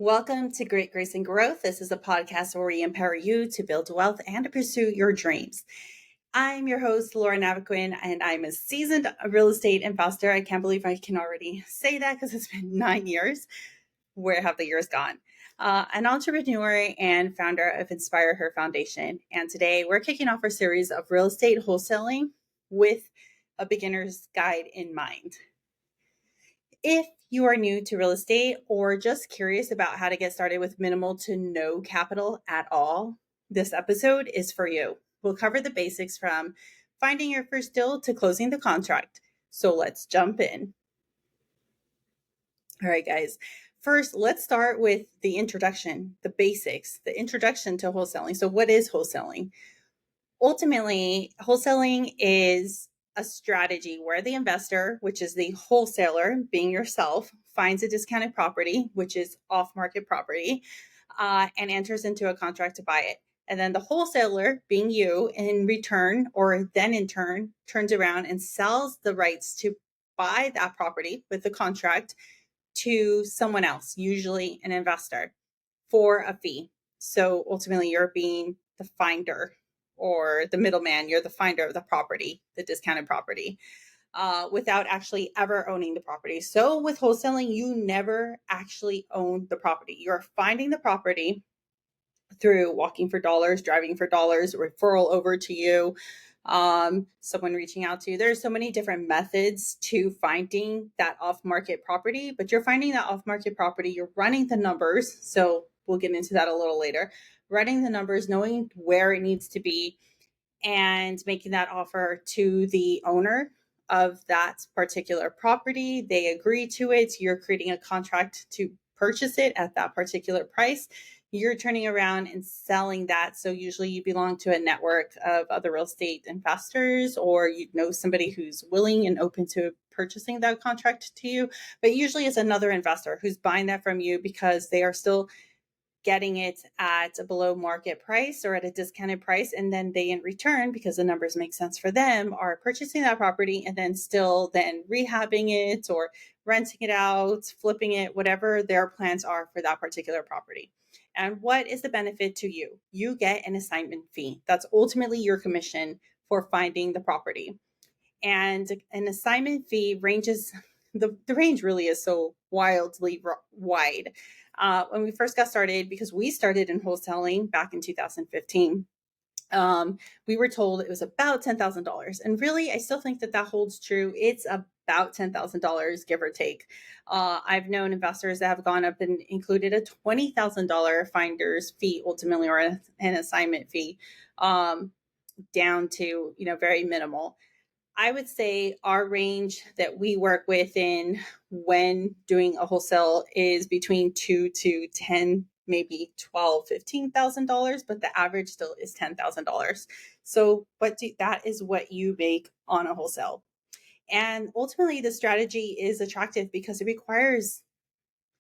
Welcome to Great Grace and Growth. This is a podcast where we empower you to build wealth and to pursue your dreams. I'm your host, Laura Navaquin, and I'm a seasoned real estate investor. I can't believe I can already say that because it's been 9 years. Where have the years gone? An entrepreneur and founder of Inspire Her Foundation. And today we're kicking off our series of real estate wholesaling with a beginner's guide in mind. If you are new to real estate or just curious about how to get started with minimal to no capital at all, this episode is for you. We'll cover the basics from finding your first deal to closing the contract. So let's jump in. All right, guys. First, let's start with the introduction, the basics, the introduction to wholesaling. So what is wholesaling? Ultimately, wholesaling is a strategy where the investor, which is the wholesaler, being yourself, finds a discounted property, which is off-market property, and enters into a contract to buy it. And then the wholesaler, being you, in return, or then in turn, turns around and sells the rights to buy that property with the contract to someone else, usually an investor, for a fee. So ultimately, you're being the finder or the middleman. You're the finder of the property, the discounted property, without actually ever owning the property. So with wholesaling, you never actually own the property. You're finding the property through walking for dollars, driving for dollars, referral over to you, someone reaching out to you. There's so many different methods to finding that off-market property, but you're finding that off-market property, you're running the numbers. So we'll get into that a little later. Running the numbers, knowing where it needs to be, and making that offer to the owner of that particular property. They agree to it. You're creating a contract to purchase it at that particular price. You're turning around and selling that. So usually you belong to a network of other real estate investors, or you know somebody who's willing and open to purchasing that contract to you. But usually it's another investor who's buying that from you because they are still getting it at a below market price or at a discounted price. And then they, in return, because the numbers make sense for them, are purchasing that property and then still then rehabbing it or renting it out, flipping it, whatever their plans are for that particular property. And what is the benefit to you? You get an assignment fee. That's ultimately your commission for finding the property. And an assignment fee ranges, the range really is so wildly wide. When we first got started, because we started in wholesaling back in 2015, we were told it was about $10,000. And really, I still think that holds true. It's about $10,000, give or take. I've known investors that have gone up and included a $20,000 finder's fee ultimately, or an assignment fee, down to, very minimal. I would say our range that we work within when doing a wholesale is between $2 to 10, maybe $12,000, $15,000, but the average still is $10,000. So, that is what you make on a wholesale. And ultimately, the strategy is attractive because it requires,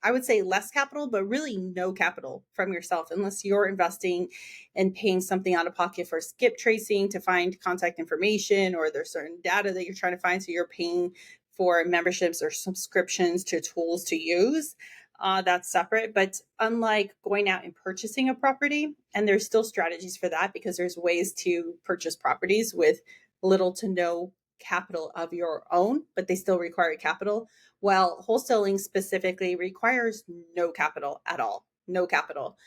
I would say, less capital, but really no capital from yourself, unless you're investing and paying something out of pocket for skip tracing to find contact information, or there's certain data that you're trying to find. So you're paying for memberships or subscriptions to tools to use. That's separate. But unlike going out and purchasing a property, and there's still strategies for that because there's ways to purchase properties with little to no capital of your own, but they still require capital. Well, wholesaling specifically requires no capital at all, no capital.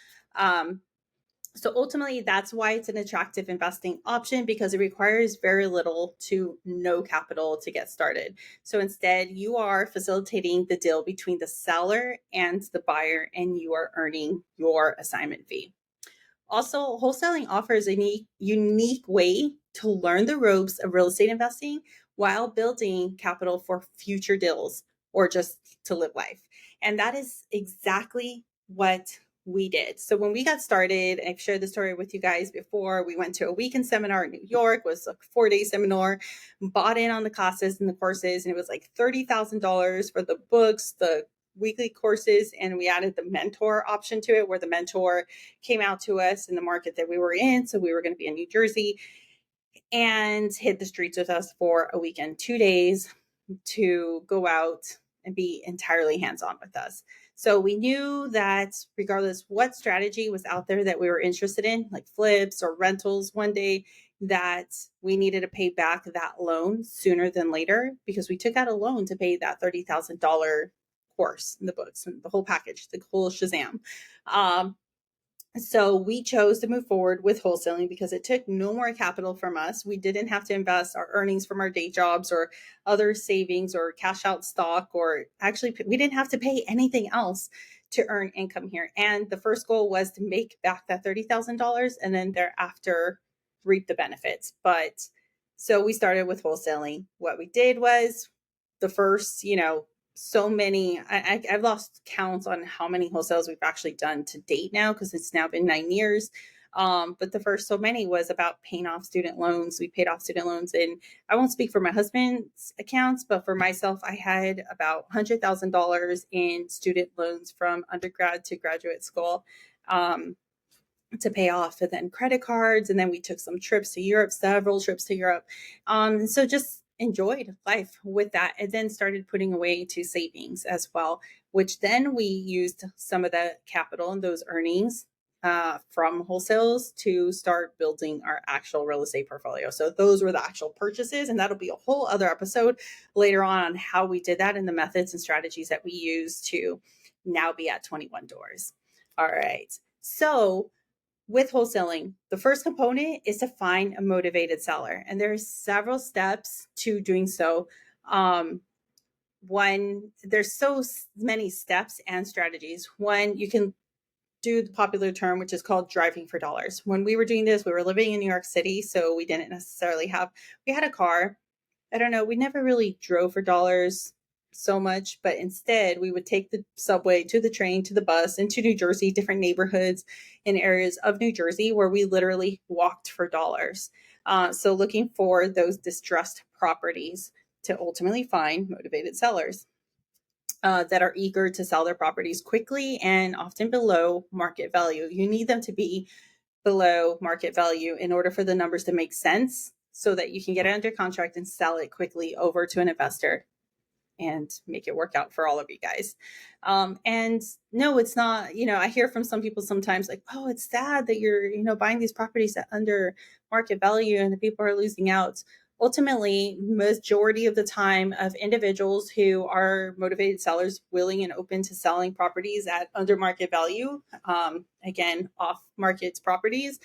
So ultimately, that's why it's an attractive investing option, because it requires very little to no capital to get started. So instead, you are facilitating the deal between the seller and the buyer, and you are earning your assignment fee. Also, wholesaling offers a unique way to learn the ropes of real estate investing while building capital for future deals or just to live life. And that is exactly what we did. So when we got started, I've shared the story with you guys before, we went to a weekend seminar in New York. It was a 4-day seminar, bought in on the classes and the courses, and it was like $30,000 for the books, the weekly courses, and we added the mentor option to it, where the mentor came out to us in the market that we were in. So we were going to be in New Jersey, and hit the streets with us for a weekend, 2 days, to go out and be entirely hands-on with us. So we knew that regardless what strategy was out there that we were interested in, like flips or rentals one day, that we needed to pay back that loan sooner than later because we took out a loan to pay that $30,000 course in the books and the whole package, the whole Shazam. Um, so we chose to move forward with wholesaling because it took no more capital from us. We didn't have to invest our earnings from our day jobs or other savings or cash out stock, or actually, we didn't have to pay anything else to earn income here. And the first goal was to make back that $30,000 and then thereafter reap the benefits. But so we started with wholesaling. What we did was the first, so many, I've lost counts on how many wholesales we've actually done to date now because it's now been 9 years. But the first so many was about paying off student loans. We paid off student loans, and I won't speak for my husband's accounts, but for myself, I had about $100,000 in student loans from undergrad to graduate school. To pay off, and then credit cards, and then we took some trips to Europe, several trips to Europe. So just enjoyed life with that, and then started putting away to savings as well, which then we used some of the capital and those earnings from wholesales to start building our actual real estate portfolio. So those were the actual purchases, and that'll be a whole other episode later on how we did that and the methods and strategies that we use to now be at 21 doors. All right. So with wholesaling, the first component is to find a motivated seller. And there's several steps to doing so. One, there's so many steps and strategies. One, you can do the popular term, which is called driving for dollars. When we were doing this, we were living in New York City, so we didn't necessarily we had a car. I don't know, we never really drove for dollars so much, but instead we would take the subway to the train to the bus into New Jersey, different neighborhoods in areas of New Jersey where we literally walked for dollars. So looking for those distressed properties to ultimately find motivated sellers that are eager to sell their properties quickly and often below market value. You need them to be below market value in order for the numbers to make sense so that you can get it under contract and sell it quickly over to an investor and make it work out for all of you guys. And no, it's not, I hear from some people sometimes like, oh, it's sad that you're, buying these properties at under market value and the people are losing out. Ultimately, majority of the time of individuals who are motivated sellers willing and open to selling properties at under market value, again, off market properties,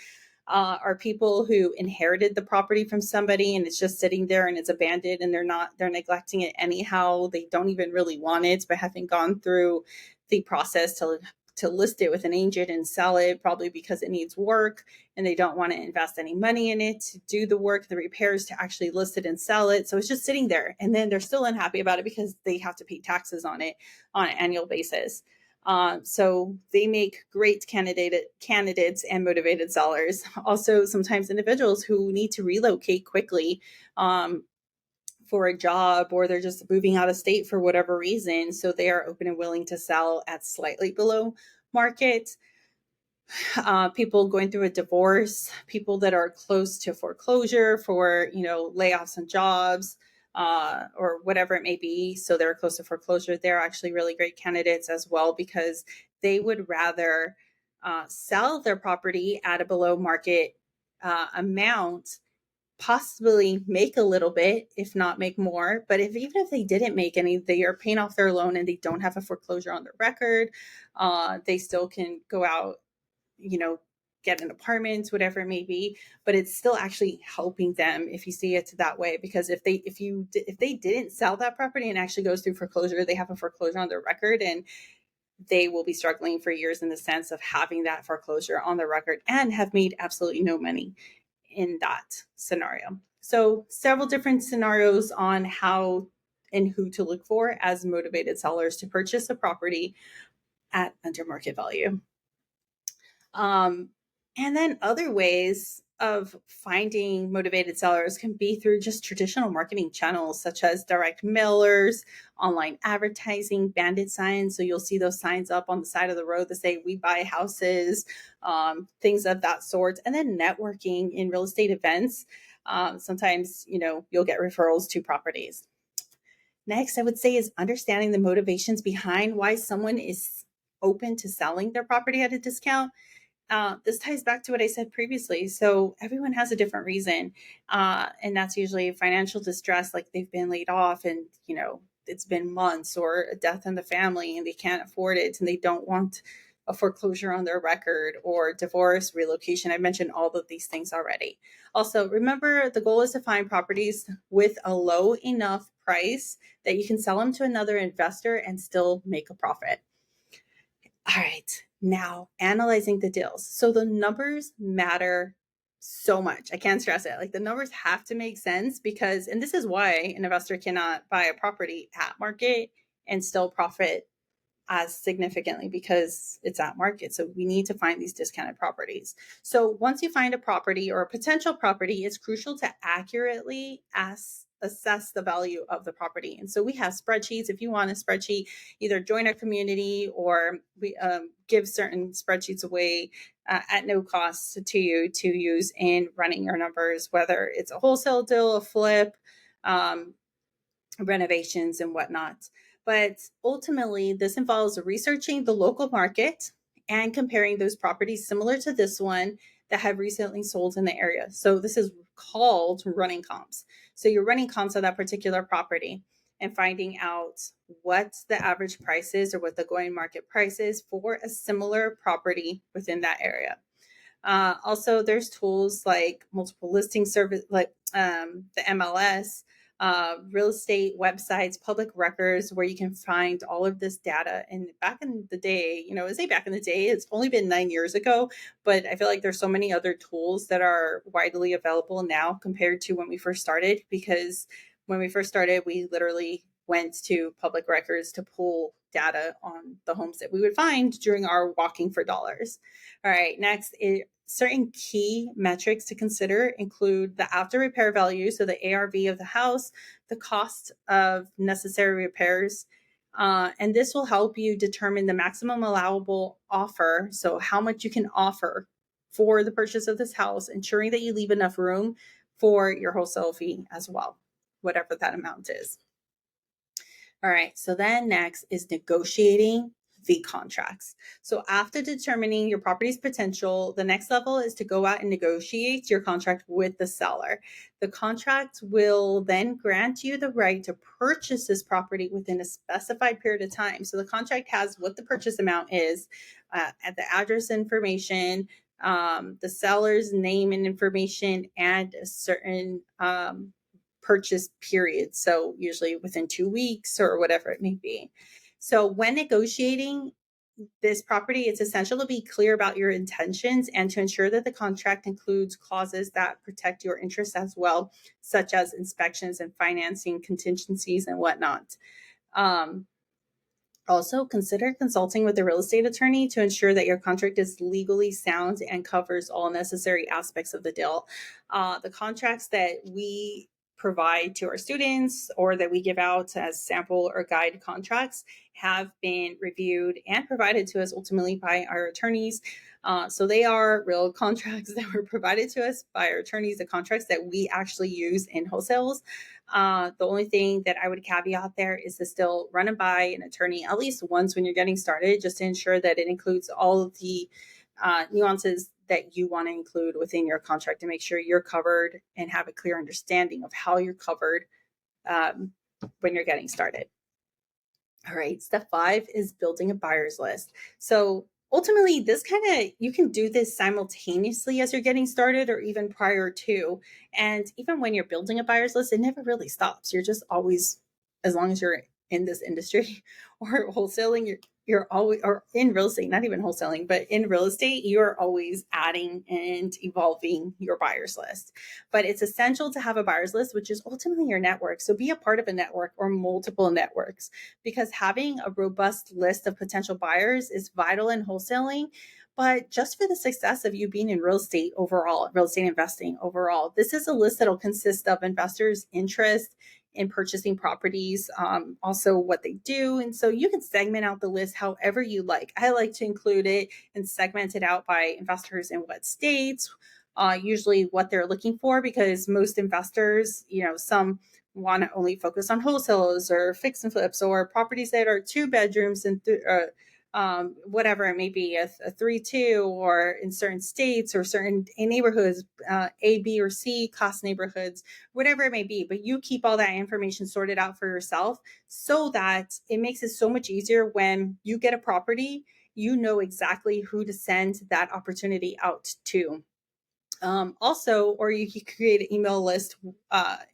are people who inherited the property from somebody and it's just sitting there and it's abandoned and they're neglecting it anyhow. They don't even really want it, but having gone through the process to list it with an agent and sell it, probably because it needs work and they don't want to invest any money in it to do the work, the repairs to actually list it and sell it. So it's just sitting there, and then they're still unhappy about it because they have to pay taxes on it on an annual basis. So they make great candidates and motivated sellers. Also, sometimes individuals who need to relocate quickly for a job, or they're just moving out of state for whatever reason. So they are open and willing to sell at slightly below market. People going through a divorce, people that are close to foreclosure for, layoffs on jobs, or whatever it may be. So they're close to foreclosure. They're actually really great candidates as well because they would rather sell their property at a below market amount, possibly make a little bit, if not make more. But even if they didn't make any, they are paying off their loan and they don't have a foreclosure on their record. They still can go out, get an apartment, whatever it may be, but it's still actually helping them if you see it that way. Because if they didn't sell that property and actually goes through foreclosure, they have a foreclosure on their record and they will be struggling for years in the sense of having that foreclosure on their record and have made absolutely no money in that scenario. So several different scenarios on how and who to look for as motivated sellers to purchase a property at under market value. And then other ways of finding motivated sellers can be through just traditional marketing channels such as direct mailers, online advertising, bandit signs. So you'll see those signs up on the side of the road that say "We buy houses," things of that sort. And then networking in real estate events. Sometimes, you'll get referrals to properties. Next, I would say is understanding the motivations behind why someone is open to selling their property at a discount. This ties back to what I said previously. So everyone has a different reason. And that's usually financial distress, like they've been laid off and, it's been months, or a death in the family and they can't afford it and they don't want a foreclosure on their record, or divorce, relocation. I mentioned all of these things already. Also, remember the goal is to find properties with a low enough price that you can sell them to another investor and still make a profit. All right, now analyzing the deals. So the numbers matter so much. I can't stress it. Like, the numbers have to make sense, because, and this is why an investor cannot buy a property at market and still profit as significantly, because it's at market. So we need to find these discounted properties. So once you find a property or a potential property, it's crucial to accurately assess the value of the property. And so we have spreadsheets. If you want a spreadsheet, either join our community, or we give certain spreadsheets away at no cost to you to use in running your numbers, whether it's a wholesale deal, a flip, renovations and whatnot. But ultimately, this involves researching the local market and comparing those properties similar to this one that have recently sold in the area. So this is called running comps. So you're running comps of that particular property and finding out what the average price is, or what the going market price is for a similar property within that area. Also, there's tools like multiple listing service, like the MLS, real estate websites, public records, where you can find all of this data. And back in the day, I say back in the day, it's only been 9 years ago, but I feel like there's so many other tools that are widely available now compared to when we first started, because when we first started, we literally went to public records to pull data on the homes that we would find during our walking for dollars. All right, next, certain key metrics to consider include the after repair value, so the ARV of the house, the cost of necessary repairs, and this will help you determine the maximum allowable offer, so how much you can offer for the purchase of this house, ensuring that you leave enough room for your wholesale fee as well, whatever that amount is. All right, so then next is negotiating the contracts. So after determining your property's potential, the next level is to go out and negotiate your contract with the seller. The contract will then grant you the right to purchase this property within a specified period of time. So the contract has what the purchase amount is, at the address information, the seller's name and information, and a certain purchase period. So usually within 2 weeks or whatever it may be. So when negotiating this property, it's essential to be clear about your intentions and to ensure that the contract includes clauses that protect your interests as well, such as inspections and financing contingencies and whatnot. Also, consider consulting with a real estate attorney to ensure that your contract is legally sound and covers all necessary aspects of the deal. The contracts that we provide to our students, or that we give out as sample or guide contracts, have been reviewed and provided to us ultimately by our attorneys. So they are real contracts that were provided to us by our attorneys, the contracts that we actually use in wholesales. The only thing that I would caveat there is to still run it by an attorney at least once when you're getting started, just to ensure that it includes all of the nuances that you want to include within your contract, to make sure you're covered and have a clear understanding of how you're covered when you're getting started. All right, step 5 is building a buyer's list. So ultimately, this you can do this simultaneously as you're getting started, or even prior to. And even when you're building a buyer's list, it never really stops. You're just always, as long as you're in this industry or wholesaling, you're always, or in real estate, not even wholesaling, but in real estate, you're always adding and evolving your buyer's list. But it's essential to have a buyer's list, which is ultimately your network. So be a part of a network or multiple networks, because having a robust list of potential buyers is vital in wholesaling. But just for the success of you being in real estate overall, real estate investing overall, this is a list that will consist of investors' interest in purchasing properties, also what they do. And so you can segment out the list however you like. I like to include it and segment it out by investors in what states, usually what they're looking for, because most investors, some want to only focus on wholesales or fix and flips, or properties that are 2 bedrooms and whatever it may be, a 3-2, or in certain states or certain neighborhoods, A, B, or C class neighborhoods, whatever it may be. But you keep all that information sorted out for yourself so that it makes it so much easier when you get a property, you know exactly who to send that opportunity out to. Also, or you can create an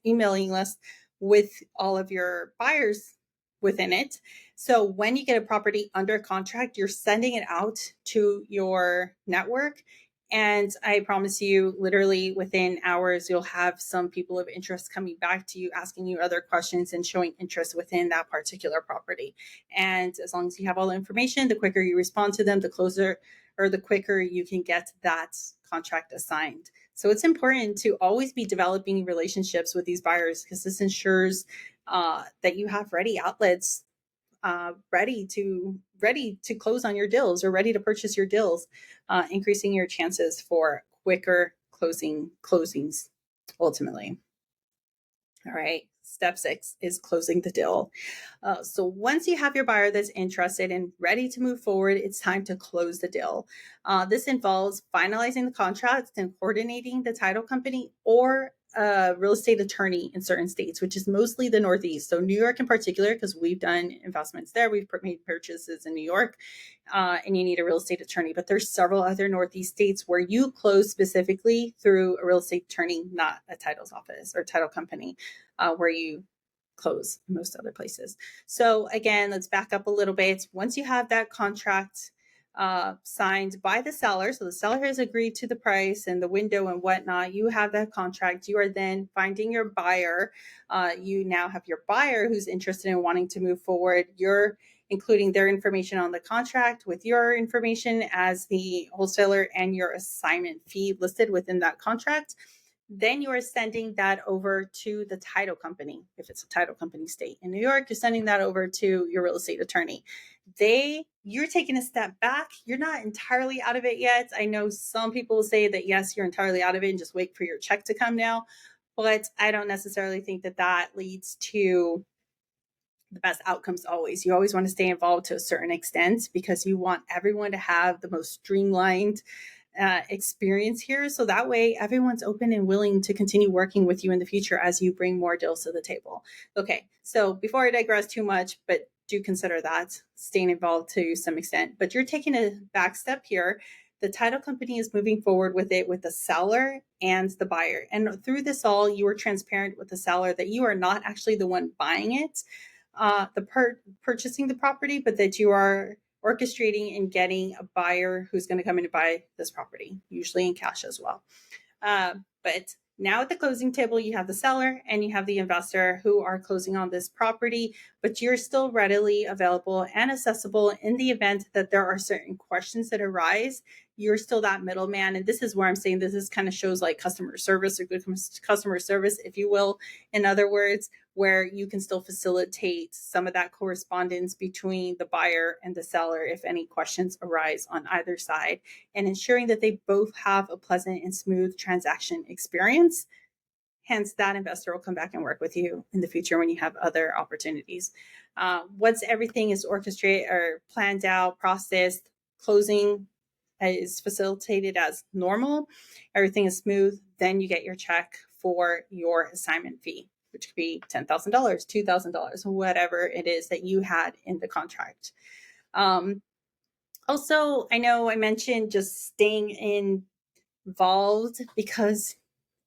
emailing list with all of your buyers within it. So when you get a property under contract, you're sending it out to your network. And I promise you, literally within hours, you'll have some people of interest coming back to you, asking you other questions and showing interest within that particular property. And as long as you have all the information, the quicker you respond to them, the closer or the quicker you can get that contract assigned. So it's important to always be developing relationships with these buyers, because this ensures that you have ready outlets, ready to close on your deals or ready to purchase your deals, increasing your chances for quicker closings ultimately. All right. Step 6 is closing the deal. So once you have your buyer that's interested and ready to move forward, it's time to close the deal. This involves finalizing the contract and coordinating the title company or a real estate attorney in certain states, which is mostly the Northeast. So New York in particular, because we've done investments there, we've made purchases in New York, and you need a real estate attorney. But there's several other Northeast states where you close specifically through a real estate attorney, not a titles office or title company, where you close in most other places. So again, let's back up a little bit. Once you have that contract signed by the seller, so the seller has agreed to the price and the window and whatnot, you have that contract. You are then finding your buyer. You now have your buyer who's interested in wanting to move forward. You're including their information on the contract with your information as the wholesaler and your assignment fee listed within that contract. Then you are sending that over to the title company. If it's a title company state in New York, you're sending that over to your real estate attorney. You're taking a step back. You're not entirely out of it yet. I know some people say that, yes, you're entirely out of it and just wait for your check to come now. But I don't necessarily think that that leads to the best outcomes always. You always want to stay involved to a certain extent because you want everyone to have the most streamlined experience here. So that way everyone's open and willing to continue working with you in the future as you bring more deals to the table. Okay, so before I digress too much, but do consider that staying involved to some extent, but you're taking a back step here. The title company is moving forward with it with the seller and the buyer. And through this all, you are transparent with the seller that you are not actually the one buying it, purchasing the property, but that you are orchestrating and getting a buyer who's going to come in and buy this property, usually in cash as well. But now at the closing table, you have the seller and you have the investor who are closing on this property, but you're still readily available and accessible in the event that there are certain questions that arise. You're still that middleman. And this is where I'm saying this is kind of shows like customer service or good customer service, if you will. In other words, where you can still facilitate some of that correspondence between the buyer and the seller if any questions arise on either side, and ensuring that they both have a pleasant and smooth transaction experience. Hence, that investor will come back and work with you in the future when you have other opportunities. Once everything is orchestrated or planned out, processed, closing is facilitated as normal, everything is smooth, then you get your check for your assignment fee, which could be $10,000, $2,000, whatever it is that you had in the contract. Also, I know I mentioned just staying involved because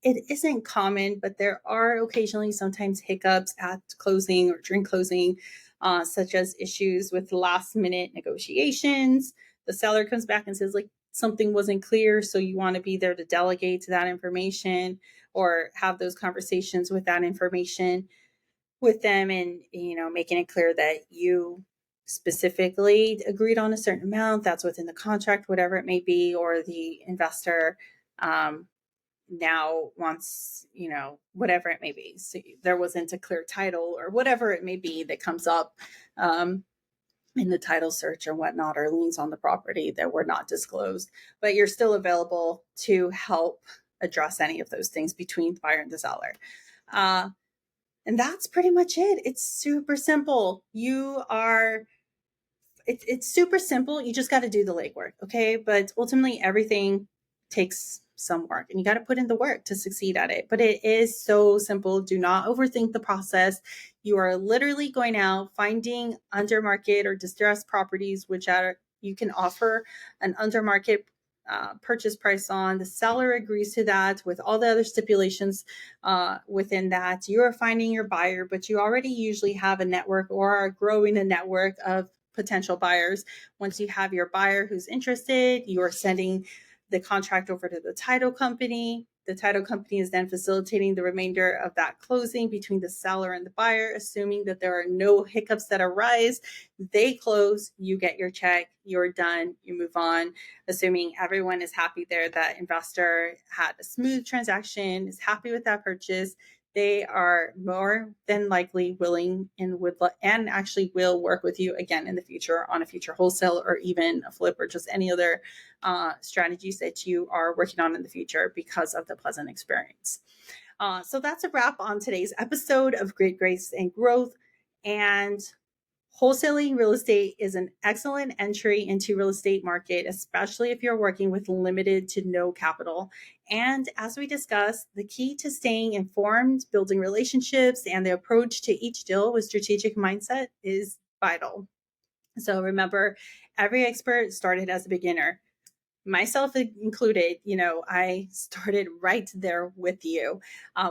it isn't common, but there are occasionally sometimes hiccups at closing or during closing, such as issues with last minute negotiations. The seller comes back and says, like, something wasn't clear. So you want to be there to delegate that information or have those conversations with that information with them, and, making it clear that you specifically agreed on a certain amount that's within the contract, whatever it may be, or the investor now wants, whatever it may be. So there wasn't a clear title or whatever it may be that comes up in the title search or whatnot, or liens on the property that were not disclosed, but you're still available to help address any of those things between the buyer and the seller. And that's pretty much it. It's super simple. You are it's super simple. You just got to do the legwork. Okay. But ultimately everything takes some work and you got to put in the work to succeed at it. But it is so simple. Do not overthink the process. You are literally going out, finding under market or distressed properties, which are, you can offer an under market purchase price on. The seller agrees to that with all the other stipulations within that. You are finding your buyer, but you already usually have a network or are growing a network of potential buyers. Once you have your buyer who's interested, you are sending the contract over to the title company. The title company is then facilitating the remainder of that closing between the seller and the buyer, assuming that there are no hiccups that arise. They close, you get your check, you're done, you move on, assuming everyone is happy there, that investor had a smooth transaction, is happy with that purchase. They are more than likely willing and and actually will work with you again in the future on a future wholesale or even a flip or just any other strategies that you are working on in the future because of the pleasant experience. So that's a wrap on today's episode of Great Grace and Growth. And wholesaling real estate is an excellent entry into real estate market, especially if you're working with limited to no capital. And as we discussed, the key to staying informed, building relationships, and the approach to each deal with strategic mindset is vital. So remember, every expert started as a beginner, myself included. I started right there with you,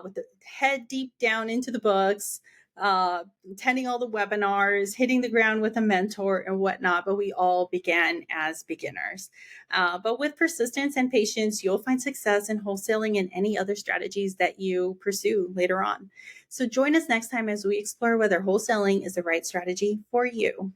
with the head deep down into the books, attending all the webinars, hitting the ground with a mentor and whatnot. But we all began as beginners. But with persistence and patience, you'll find success in wholesaling and any other strategies that you pursue later on. So join us next time as we explore whether wholesaling is the right strategy for you.